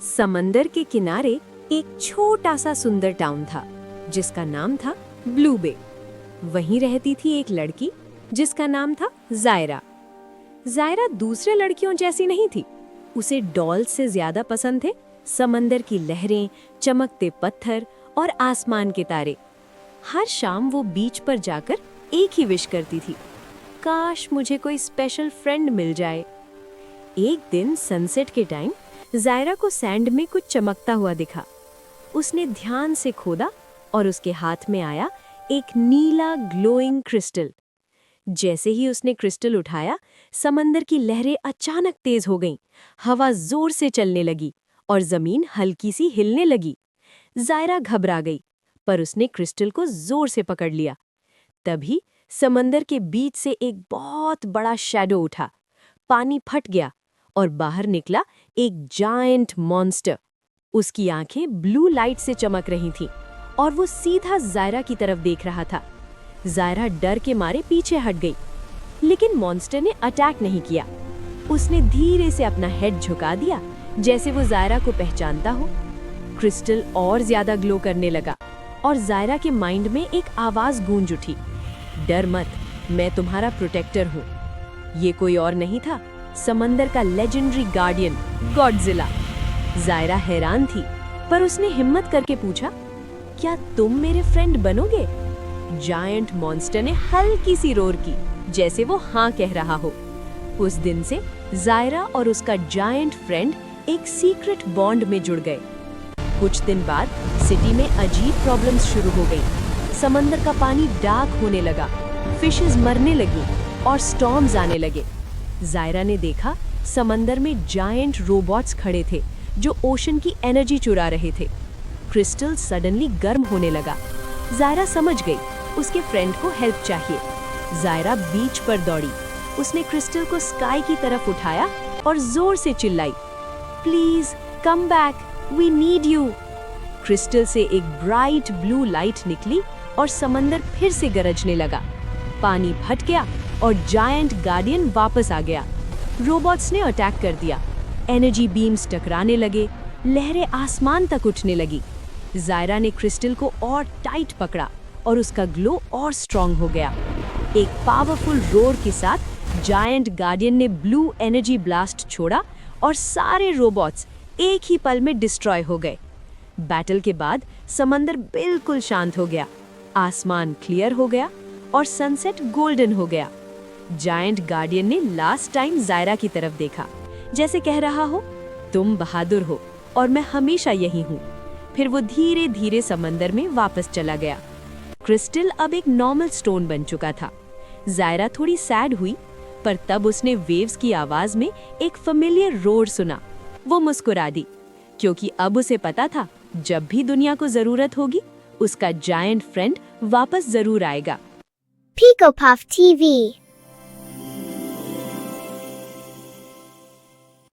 समंदर के किनारे एक छोटा सा सुंदर टाउन था जिसका नाम था ब्लू बे। वहीं रहती थी एक लड़की जिसका नाम था जायरा। जायरा दूसरे लड़कियों जैसी नहीं थी। उसे डॉल से ज्यादा पसंद थे समंदर की लहरें, चमकते पत्थर और आसमान के तारे। हर शाम वो बीच पर जाकर एक ही विश करती थी, काश मुझे कोई स्पेशल फ्रेंड मिल जाए। एक दिन सनसेट के टाइम जायरा को सैंड में कुछ चमकता हुआ दिखा। उसने ध्यान से खोदा और उसके हाथ में आया एक नीला ग्लोइंग क्रिस्टल। जैसे ही उसने क्रिस्टल उठाया, समंदर की लहरें अचानक तेज हो गईं, हवा जोर से चलने लगी और जमीन हल्की सी हिलने लगी। जायरा घबरा गई, पर उसने क्रिस्टल को जोर से पकड़ लिया। तभी समंदर के बीच से एक बहुत बड़ा शैडो उठा। पानी फट गया और बाहर निकला एक जायंट मॉन्स्टर। उसकी आंखें ब्लू लाइट से चमक रही थीं और वो सीधा जायरा की तरफ देख रहा था। जायरा डर के मारे पीछे हट गई, लेकिन मॉन्स्टर ने अटैक नहीं किया। उसने धीरे से अपना हेड झुका दिया, जैसे वो जायरा को पहचानता हो। क्रिस्टल और ज्यादा ग्लो करने लगा और जायरा के माइंड में एक आवाज गूंज उठी, डर मत, मैं तुम्हारा प्रोटेक्टर हूँ। ये कोई और नहीं था, समंदर का लेजेंडरी गार्डियन गॉडजिला। जायरा हैरान थी, पर उसने हिम्मत करके पूछा, क्या तुम मेरे फ्रेंड बनोगे? जायंट मॉन्स्टर ने हल्की सी रोर की, जैसे वो हाँ कह रहा हो। उस दिन से जायरा और उसका जायंट फ्रेंड एक सीक्रेट बॉन्ड में जुड़ गए। कुछ दिन बाद सिटी में अजीब प्रॉब्लम्स शुरू हो गई। समंदर का पानी डार्क होने लगा, फिशेस मरने लगी और स्टॉर्म्स आने लगे। जायरा ने देखा समंदर में जायंट रोबोट्स खड़े थे जो ओशन की एनर्जी चुरा रहे थे। क्रिस्टल सडनली गर्म होने लगा। जायरा समझ गई उसके फ्रेंड को हेल्प चाहिए। जायरा बीच पर दौड़ी। उसने क्रिस्टल को स्काई की तरफ उठाया और जोर से चिल्लाई, please come back, we need you. Crystal से एक ब्राइट ब्लू लाइट निकली और समंदर फिर से गरजने लगा। पानी फट गया और जायंट गार्डियन वापस आ गया। रोबोट्स ने अटैक कर दिया। एनर्जी बीम्स टकराने लगे, लहरें आसमान तक उठने लगी। जायरा ने क्रिस्टल को और टाइट पकड़ा और उसका ग्लो और स्ट्रॉन्ग हो गया। एक पावरफुल रोर के साथ जायंट गार्डियन ने ब्लू एनर्जी ब्लास्ट छोड़ा और सारे रोबोट्स एक ही पल में डिस्ट्रॉय हो गए। बैटल के बाद समंदर बिल्कुल शांत हो गया, आसमान क्लियर हो गया और सनसेट गोल्डन हो गया। जायंट गार्डियन ने लास्ट टाइम जायरा की तरफ देखा, जैसे कह रहा हो, तुम बहादुर हो और मैं हमेशा यही हूँ। फिर वो धीरे धीरे समंदर में वापस चला गया। क्रिस्टल अब एक नॉर्मल स्टोन बन चुका था। जायरा थोड़ी सैड हुई, पर तब उसने वेव्स की आवाज में एक फेमिलियर रोर सुना। वो मुस्कुरा दी, क्योंकि अब उसे पता था जब भी दुनिया को जरूरत होगी उसका जायंट फ्रेंड वापस जरूर आएगा। Pico Puff TV